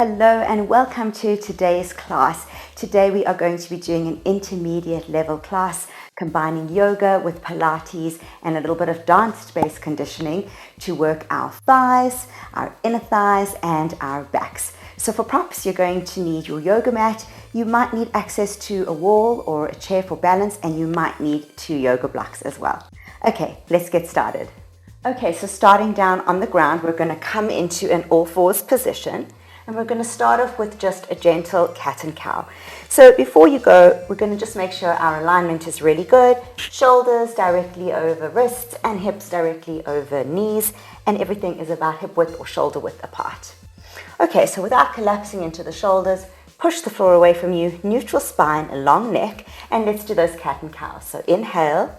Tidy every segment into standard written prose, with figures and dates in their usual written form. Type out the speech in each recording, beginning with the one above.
Hello and welcome to today's class. Today we are going to be doing an intermediate level class combining yoga with Pilates and a little bit of dance-based conditioning to work our thighs, our inner thighs and our backs. So for props, you're going to need your yoga mat. You might need access to a wall or a chair for balance, and you might need 2 yoga blocks as well. Okay, let's get started. Okay, so starting down on the ground, we're going to come into an all fours position. And we're going to start off with just a gentle cat and cow. So before you go, we're going to just make sure our alignment is really good. Shoulders directly over wrists and hips directly over knees. And everything is about hip width or shoulder width apart. Okay, so without collapsing into the shoulders, push the floor away from you, neutral spine, a long neck. And let's do those cat and cows. So inhale,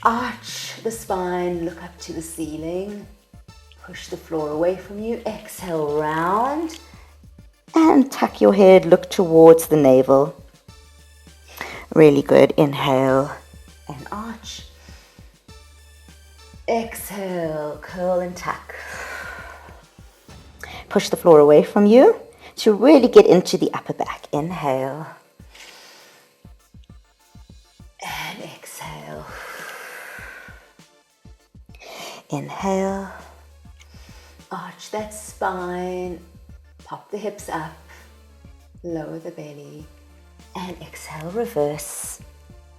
arch the spine, look up to the ceiling. Push the floor away from you, exhale round, and tuck your head, look towards the navel. Really good, inhale and arch. Exhale, curl and tuck. Push the floor away from you to really get into the upper back. Inhale and exhale. Inhale. Arch that spine, pop the hips up, lower the belly, and exhale, reverse.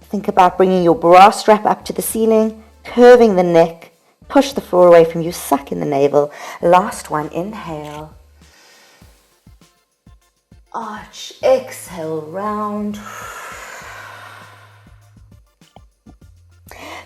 Think about bringing your bra strap up to the ceiling, curving the neck, push the floor away from you, suck in the navel. Last one, inhale. Arch, exhale, round.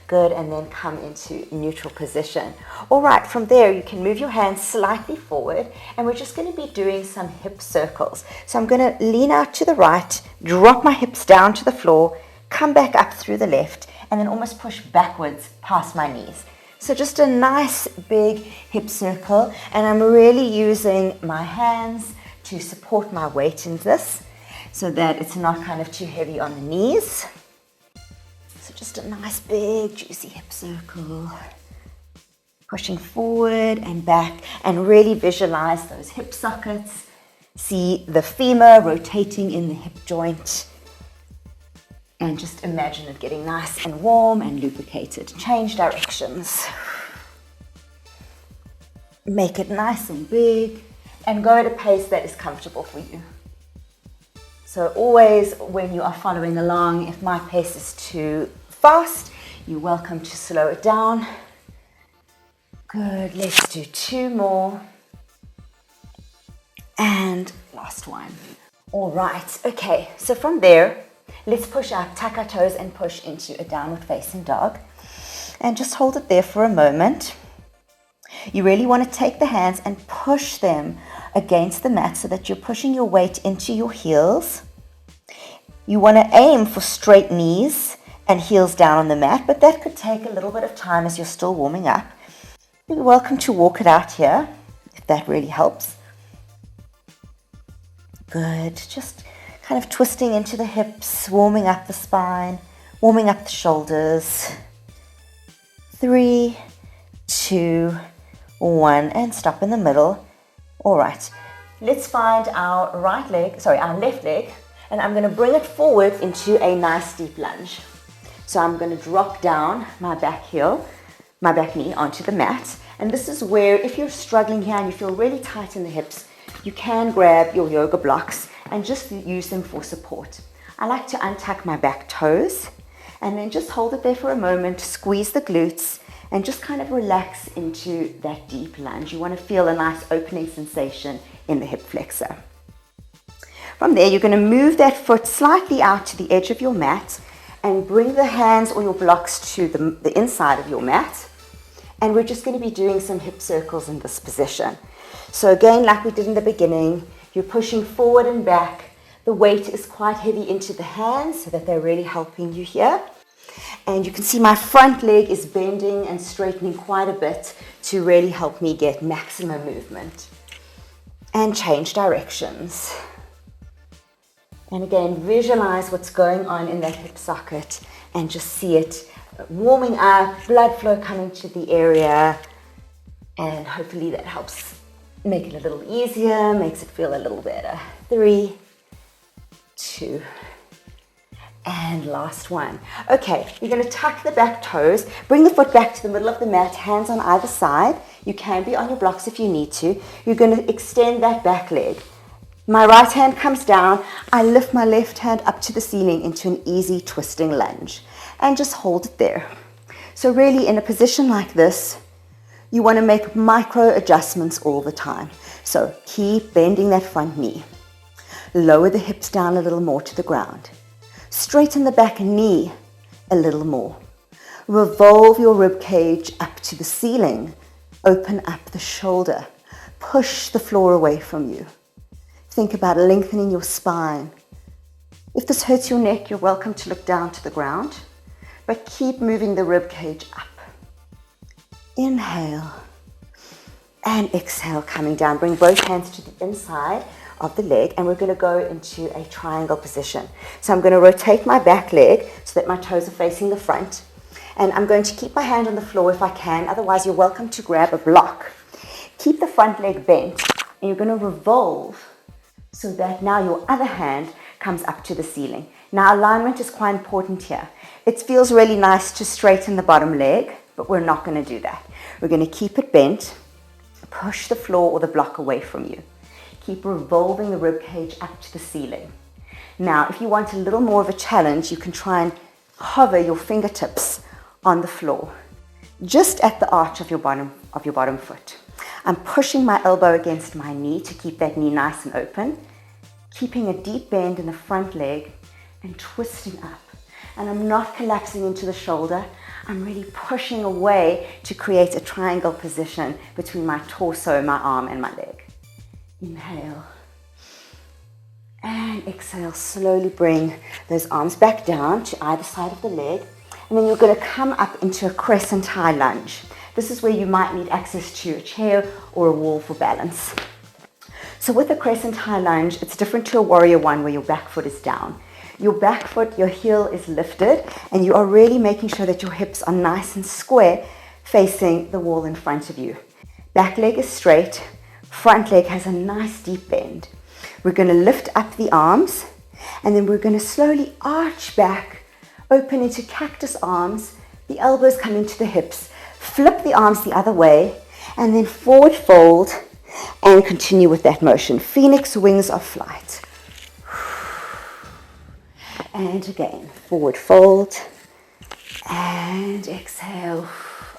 Good, and then come into neutral position. All right, from there you can move your hands slightly forward and we're just going to be doing some hip circles. So I'm going to lean out to the right, drop my hips down to the floor, come back up through the left, and then almost push backwards past my knees. So just a nice big hip circle, and I'm really using my hands to support my weight in this so that it's not kind of too heavy on the knees. So just a nice big juicy hip circle, pushing forward and back, and really visualize those hip sockets. See the femur rotating in the hip joint, and just imagine it getting nice and warm and lubricated. Change directions. Make it nice and big and go at a pace that is comfortable for you. So always when you are following along, if my pace is too fast, you're welcome to slow it down. Good, let's do 2 more. And last one. All right, okay, so from there, let's push up, tuck our toes and push into a downward facing dog. And just hold it there for a moment. You really want to take the hands and push them against the mat so that you're pushing your weight into your heels. You want to aim for straight knees and heels down on the mat, but that could take a little bit of time as you're still warming up. You're welcome to walk it out here, if that really helps. Good, just kind of twisting into the hips, warming up the spine, warming up the shoulders. 3, 2, 1, and stop in the middle. All right, let's find our left leg, and I'm going to bring it forward into a nice deep lunge. So I'm going to drop down my back knee onto the mat. And this is where, if you're struggling here and you feel really tight in the hips, you can grab your yoga blocks and just use them for support. I like to untuck my back toes and then just hold it there for a moment, squeeze the glutes, and just kind of relax into that deep lunge. You want to feel a nice opening sensation in the hip flexor. From there, you're going to move that foot slightly out to the edge of your mat and bring the hands or your blocks to the inside of your mat. And we're just going to be doing some hip circles in this position. So again, like we did in the beginning, you're pushing forward and back. The weight is quite heavy into the hands so that they're really helping you here. And you can see my front leg is bending and straightening quite a bit to really help me get maximum movement. And change directions. And again, visualize what's going on in that hip socket and just see it warming up, blood flow coming to the area, and hopefully that helps Make it a little easier, makes it feel a little better. 3, 2, and last one. Okay, you're going to tuck the back toes, bring the foot back to the middle of the mat, hands on either side. You can be on your blocks if you need to. You're going to extend that back leg. My right hand comes down. I lift my left hand up to the ceiling into an easy twisting lunge and just hold it there. So really in a position like this, you want to make micro adjustments all the time. So keep bending that front knee. Lower the hips down a little more to the ground. Straighten the back knee a little more. Revolve your rib cage up to the ceiling. Open up the shoulder. Push the floor away from you. Think about lengthening your spine. If this hurts your neck, you're welcome to look down to the ground, but keep moving the rib cage up. Inhale and exhale, coming down. Bring both hands to the inside of the leg, and we're going to go into a triangle position. So I'm going to rotate my back leg so that my toes are facing the front, and I'm going to keep my hand on the floor if I can. Otherwise, you're welcome to grab a block. Keep the front leg bent, and you're going to revolve so that now your other hand comes up to the ceiling. Now, alignment is quite important here. It feels really nice to straighten the bottom leg, but we're not going to do that. We're going to keep it bent, push the floor or the block away from you. Keep revolving the rib cage up to the ceiling. Now, if you want a little more of a challenge, you can try and hover your fingertips on the floor, just at the arch of your bottom foot. I'm pushing my elbow against my knee to keep that knee nice and open, keeping a deep bend in the front leg and twisting up. And I'm not collapsing into the shoulder. I'm really pushing away to create a triangle position between my torso, my arm, and my leg. Inhale. And exhale. Slowly bring those arms back down to either side of the leg. And then you're going to come up into a crescent high lunge. This is where you might need access to a chair or a wall for balance. So with a crescent high lunge, it's different to a warrior one where your back foot is down. Your back foot, your heel is lifted, and you are really making sure that your hips are nice and square facing the wall in front of you. Back leg is straight, front leg has a nice deep bend. We're going to lift up the arms, and then we're going to slowly arch back, open into cactus arms, the elbows come into the hips, flip the arms the other way, and then forward fold, and continue with that motion. Phoenix wings of flight. And again, forward fold, and exhale,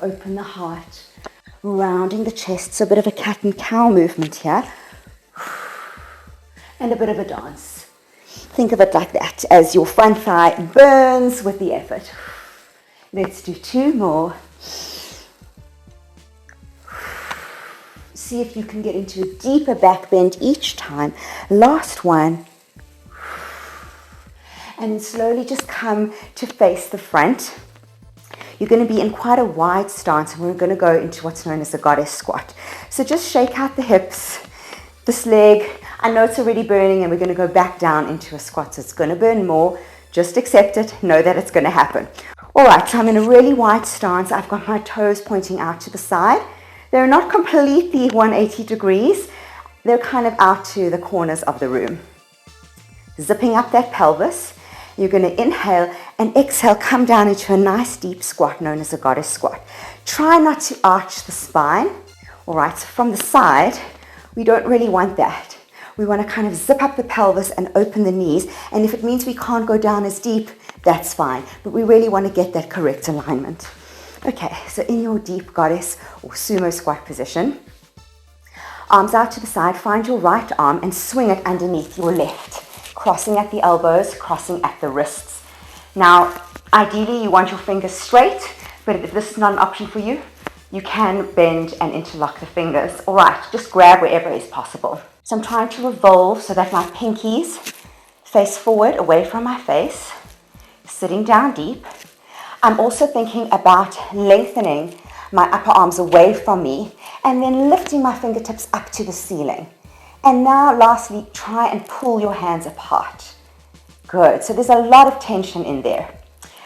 open the heart, rounding the chest, so a bit of a cat and cow movement here, and a bit of a dance. Think of it like that, as your front thigh burns with the effort. Let's do 2 more. See if you can get into a deeper back bend each time. Last one. And slowly just come to face the front. You're going to be in quite a wide stance, and we're going to go into what's known as a goddess squat. So just shake out the hips, this leg. I know it's already burning, and we're going to go back down into a squat. So it's going to burn more. Just accept it. Know that it's going to happen. All right, so I'm in a really wide stance. I've got my toes pointing out to the side. They're not completely 180 degrees. They're kind of out to the corners of the room. Zipping up that pelvis. You're going to inhale and exhale, come down into a nice deep squat known as a goddess squat. Try not to arch the spine. All right, so from the side, we don't really want that. We want to kind of zip up the pelvis and open the knees. And if it means we can't go down as deep, that's fine. But we really want to get that correct alignment. Okay, so in your deep goddess or sumo squat position, arms out to the side, find your right arm and swing it underneath your left. Crossing at the elbows, crossing at the wrists. Now, ideally you want your fingers straight, but if this is not an option for you, you can bend and interlock the fingers. All right, just grab wherever is possible. So I'm trying to revolve so that my pinkies face forward, away from my face, sitting down deep. I'm also thinking about lengthening my upper arms away from me and then lifting my fingertips up to the ceiling. And now, lastly, try and pull your hands apart. Good. So there's a lot of tension in there.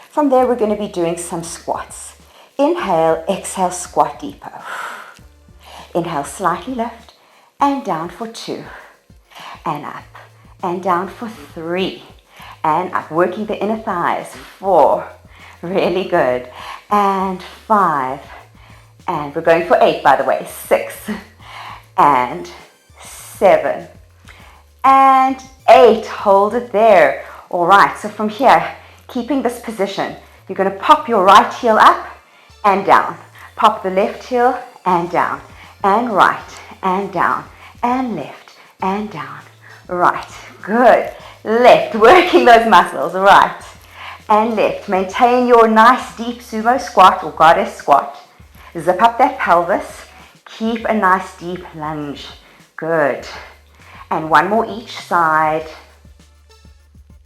From there, we're going to be doing some squats. Inhale, exhale, squat deeper. Inhale, slightly lift, and down for 2, and up, and down for 3, and up, working the inner thighs, 4, really good, and 5, and we're going for 8, by the way, 6, and 7, and 8, hold it there. All right, so from here, keeping this position, you're going to pop your right heel up and down, pop the left heel and down, and right, and down, and left, and down, right, good, left, working those muscles, right, and left, maintain your nice deep sumo squat or goddess squat, zip up that pelvis, keep a nice deep lunge, good, and one more each side,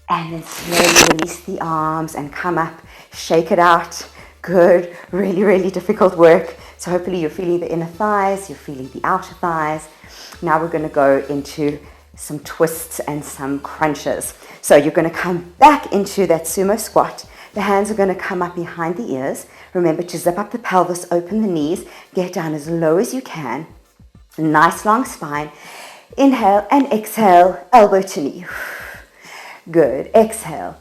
and then slowly release the arms and come up, shake it out, good, really, really difficult work. So hopefully you're feeling the inner thighs, you're feeling the outer thighs. Now we're going to go into some twists and some crunches. So you're going to come back into that sumo squat. The hands are going to come up behind the ears. Remember to zip up the pelvis, open the knees, get down as low as you can. Nice long spine. Inhale and exhale, elbow to knee. Good. Exhale.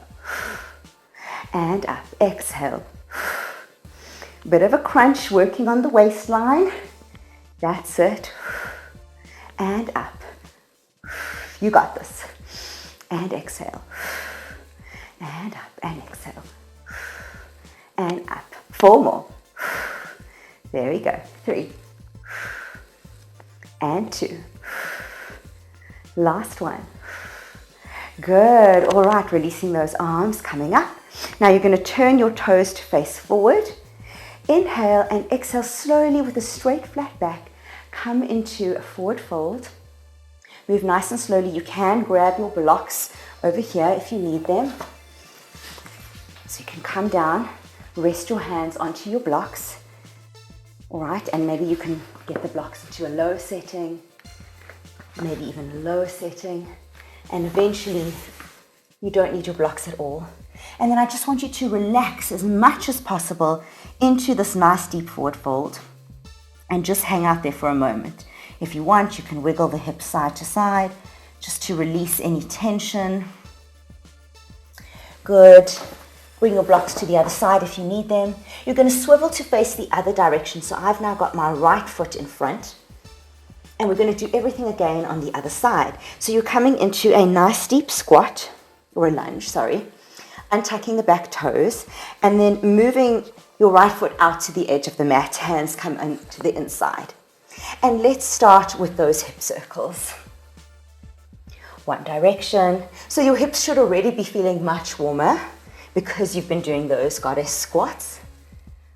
And up. Exhale. Bit of a crunch, working on the waistline. That's it. And up. You got this. And exhale. And up. And exhale. And up. 4 more. There we go. 3. And 2. Last one. Good. All right, releasing those arms, coming up. Now you're going to turn your toes to face forward. Inhale and exhale slowly with a straight flat back. Come into a forward fold. Move nice and slowly. You can grab your blocks over here if you need them. So you can come down, rest your hands onto your blocks. All right, and maybe you can get the blocks into a lower setting, maybe even a lower setting. And eventually, you don't need your blocks at all. And then I just want you to relax as much as possible into this nice deep forward fold and just hang out there for a moment. If you want, you can wiggle the hips side to side just to release any tension. Good. Bring your blocks to the other side if you need them. You're going to swivel to face the other direction. So I've now got my right foot in front. And we're going to do everything again on the other side. So you're coming into a nice deep squat, or a lunge, sorry, untucking the back toes, and then moving your right foot out to the edge of the mat, hands come to the inside. And let's start with those hip circles. One direction. So your hips should already be feeling much warmer because you've been doing those goddess squats.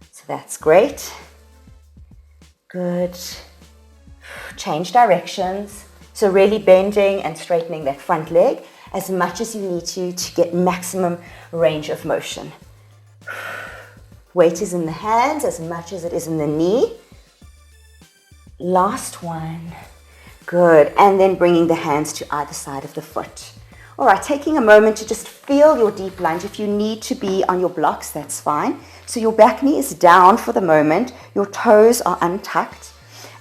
So that's great. Good. Change directions. So really bending and straightening that front leg as much as you need to get maximum range of motion. Weight is in the hands as much as it is in the knee. Last one. Good. And then bringing the hands to either side of the foot. All right, taking a moment to just feel your deep lunge. If you need to be on your blocks, that's fine. So your back knee is down for the moment. Your toes are untucked.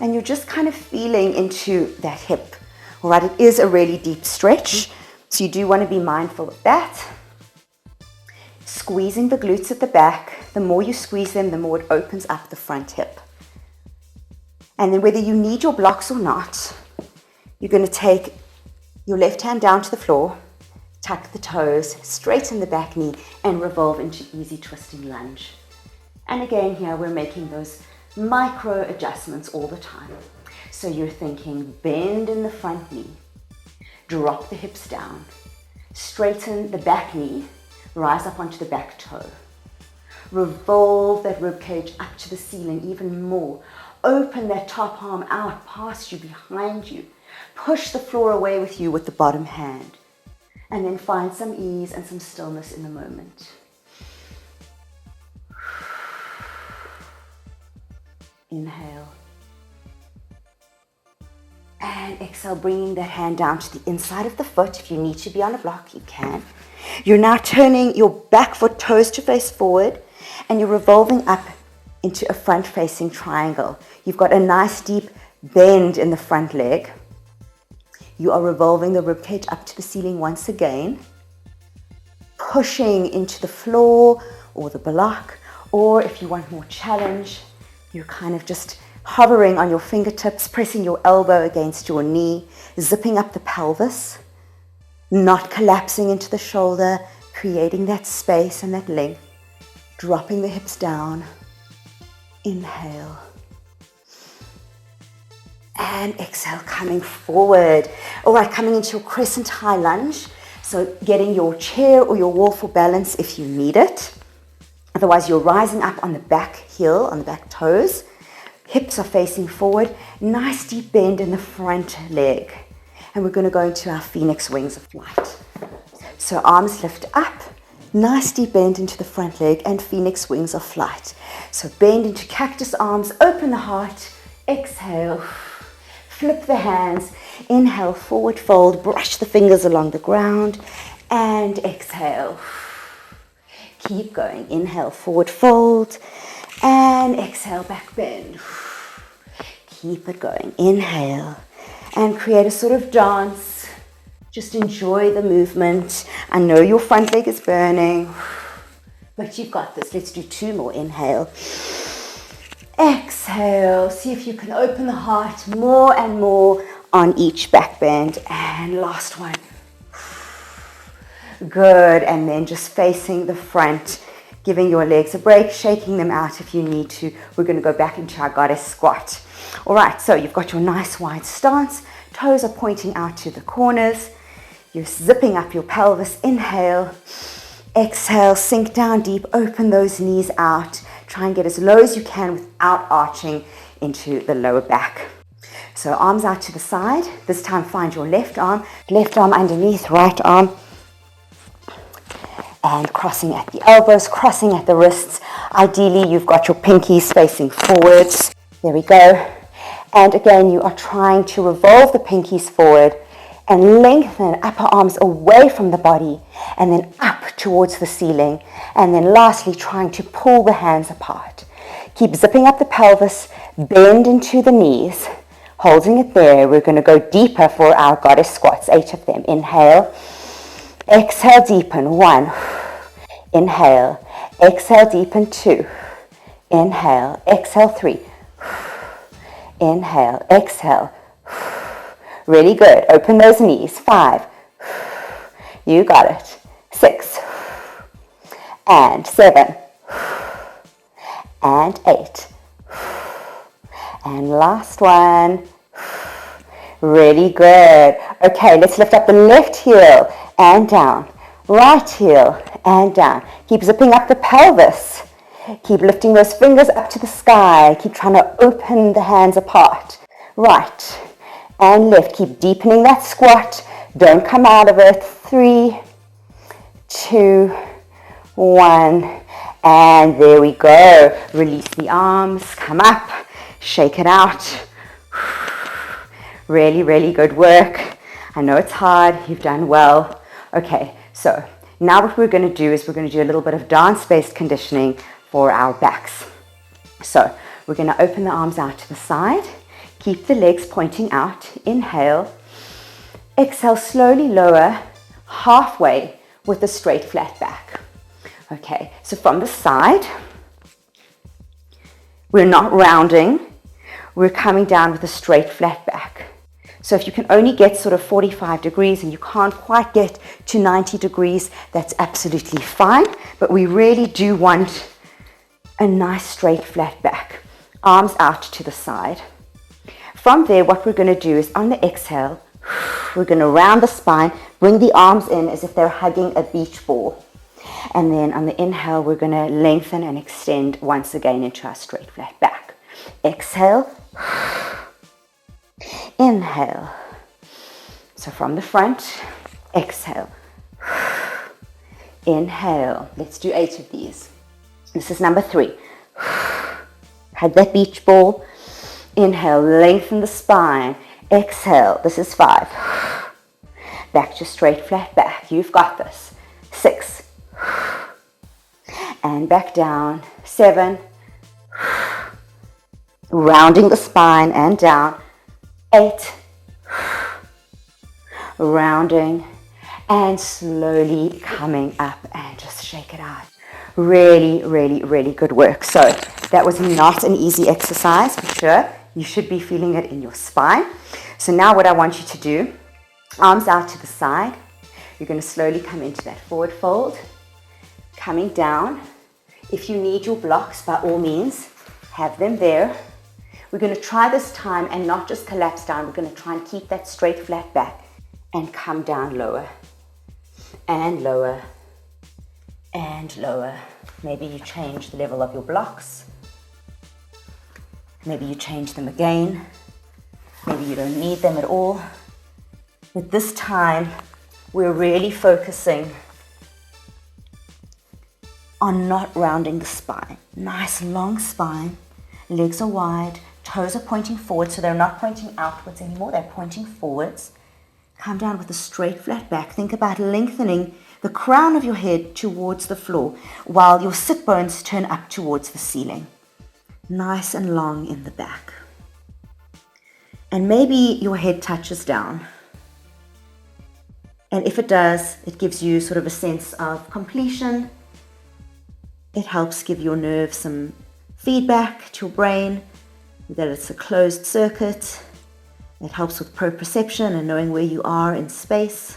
And you're just kind of feeling into that hip. All right, it is a really deep stretch. So you do want to be mindful of that. Squeezing the glutes at the back. The more you squeeze them, the more it opens up the front hip. And then whether you need your blocks or not, you're going to take your left hand down to the floor, tuck the toes, straighten the back knee, and revolve into easy twisting lunge. And again here, we're making those micro adjustments all the time. So you're thinking bend in the front knee, drop the hips down, straighten the back knee, rise up onto the back toe. Revolve that rib cage up to the ceiling even more. Open that top arm out past you, behind you. Push the floor away with you with the bottom hand. And then find some ease and some stillness in the moment. Inhale. And exhale, bringing that hand down to the inside of the foot. If you need to be on a block, you can. You're now turning your back foot toes to face forward, and you're revolving up into a front-facing triangle. You've got a nice deep bend in the front leg. You are revolving the ribcage up to the ceiling once again, pushing into the floor or the block, or if you want more challenge, you're kind of just hovering on your fingertips, pressing your elbow against your knee, zipping up the pelvis, not collapsing into the shoulder, creating that space and that length, dropping the hips down. Inhale. And exhale, coming forward. All right, coming into your crescent high lunge. So getting your chair or your wall for balance if you need it. Otherwise, you're rising up on the back heel, on the back toes. Hips are facing forward. Nice deep bend in the front leg. And we're going to go into our phoenix wings of flight. So arms lift up. Nice deep bend into the front leg and phoenix wings of flight. So bend into cactus arms. Open the heart. Exhale. Flip the hands. Inhale, forward fold. Brush the fingers along the ground. And exhale. Keep going. Inhale, forward fold. And exhale, back bend. Keep it going. Inhale. And create a sort of dance. Just enjoy the movement. I know your front leg is burning, but you've got this. Let's do 2 more. Inhale. Exhale. See if you can open the heart more and more on each back bend. And last one. Good. And then just facing the front, giving your legs a break, shaking them out if you need to. We're going to go back into our goddess squat. All right, so you've got your nice wide stance. Toes are pointing out to the corners. You're zipping up your pelvis. Inhale. Exhale. Sink down deep. Open those knees out. Try and get as low as you can without arching into the lower back. So arms out to the side. This time find your left arm underneath, right arm. And crossing at the elbows, crossing at the wrists. Ideally, you've got your pinkies facing forwards. There we go. And again, you are trying to revolve the pinkies forward and lengthen upper arms away from the body and then up towards the ceiling. And then lastly, trying to pull the hands apart. Keep zipping up the pelvis, bend into the knees, holding it there. We're going to go deeper for our goddess squats, 8 of them. Inhale. Exhale, deepen. 1. Inhale. Exhale, deepen. 2. Inhale. Exhale, 3. Inhale. Exhale. Really good. Open those knees. 5. You got it. 6. And 7. And 8. And last one. Really good. Okay, let's lift up the left heel and down. Right heel and down. Keep zipping up the pelvis. Keep lifting those fingers up to the sky. Keep trying to open the hands apart. Right and left. Keep deepening that squat. Don't come out of it. 3, 2, 1. And there we go. Release the arms. Come up. Shake it out. Really, really good work. I know it's hard. You've done well. Okay, so now what we're going to do is we're going to do a little bit of dance-based conditioning for our backs. So we're going to open the arms out to the side. Keep the legs pointing out. Inhale. Exhale, slowly lower halfway with a straight flat back. Okay, so from the side, we're not rounding. We're coming down with a straight flat back. So if you can only get sort of 45 degrees and you can't quite get to 90 degrees, that's absolutely fine. But we really do want a nice straight flat back. Arms out to the side. From there, what we're going to do is on the exhale, we're going to round the spine, bring the arms in as if they're hugging a beach ball. And then on the inhale, we're going to lengthen and extend once again into our straight flat back. Exhale. Inhale. So from the front, exhale. Inhale. Let's do 8 of these. This is number 3. Hug that beach ball. Inhale, lengthen the spine. Exhale. This is 5. Back to straight flat back. You've got this. 6. And back down. 7. Rounding the spine and down. 8. rounding, and slowly coming up and just shake it out. Really, really, really good work. So that was not an easy exercise for sure. You should be feeling it in your spine. So now what I want you to do, arms out to the side. You're going to slowly come into that forward fold, coming down. If you need your blocks, by all means, have them there. We're going to try this time and not just collapse down. We're going to try and keep that straight flat back and come down lower and lower and lower. Maybe you change the level of your blocks. Maybe you change them again. Maybe you don't need them at all. But this time, we're really focusing on not rounding the spine. Nice long spine. Legs are wide. Toes are pointing forward, so they're not pointing outwards anymore. They're pointing forwards. Come down with a straight flat back. Think about lengthening the crown of your head towards the floor while your sit bones turn up towards the ceiling. Nice and long in the back. And maybe your head touches down. And if it does, it gives you sort of a sense of completion. It helps give your nerves some feedback to your brain that it's a closed circuit. It helps with proprioception and knowing where you are in space.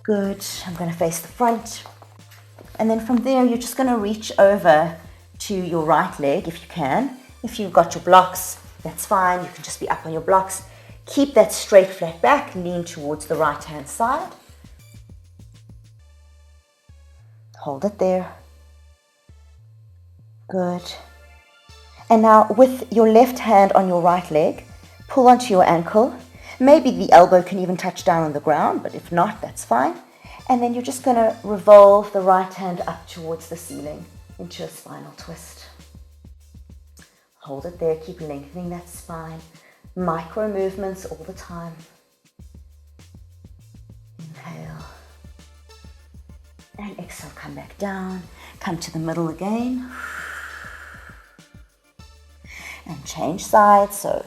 Good. I'm going to face the front. And then from there, you're just going to reach over to your right leg if you can. If you've got your blocks, that's fine. You can just be up on your blocks. Keep that straight flat back. Lean towards the right-hand side. Hold it there. Good. And now with your left hand on your right leg, pull onto your ankle. Maybe the elbow can even touch down on the ground, but if not, that's fine. And then you're just going to revolve the right hand up towards the ceiling into a spinal twist. Hold it there. Keep lengthening that spine. Micro movements all the time. Inhale. And exhale, come back down. Come to the middle again. And change sides. So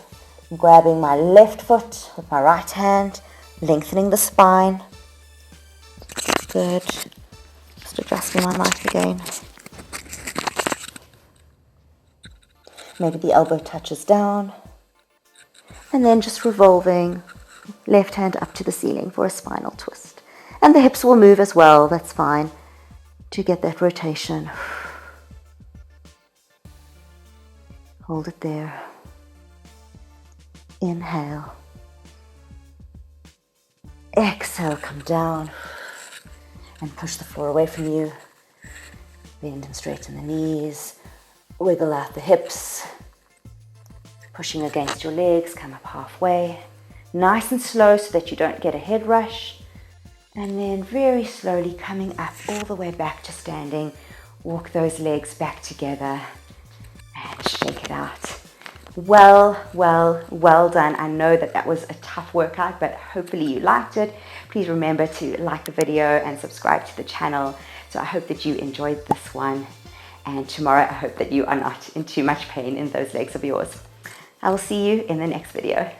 I'm grabbing my left foot with my right hand, lengthening the spine. Good. Just adjusting my knife again. Maybe the elbow touches down. And then just revolving left hand up to the ceiling for a spinal twist. And the hips will move as well, that's fine, to get that rotation. Hold it there. Inhale. Exhale, come down and push the floor away from you. Bend and straighten the knees. Wiggle out the hips. Pushing against your legs, come up halfway. Nice and slow so that you don't get a head rush. And then very slowly coming up all the way back to standing. Walk those legs back together and shake it out. Well done. I know that was a tough workout, but hopefully you liked it. Please remember to like the video and subscribe to the channel. So I hope that you enjoyed this one. And tomorrow I hope that you are not in too much pain in those legs of yours. I will see you in the next video.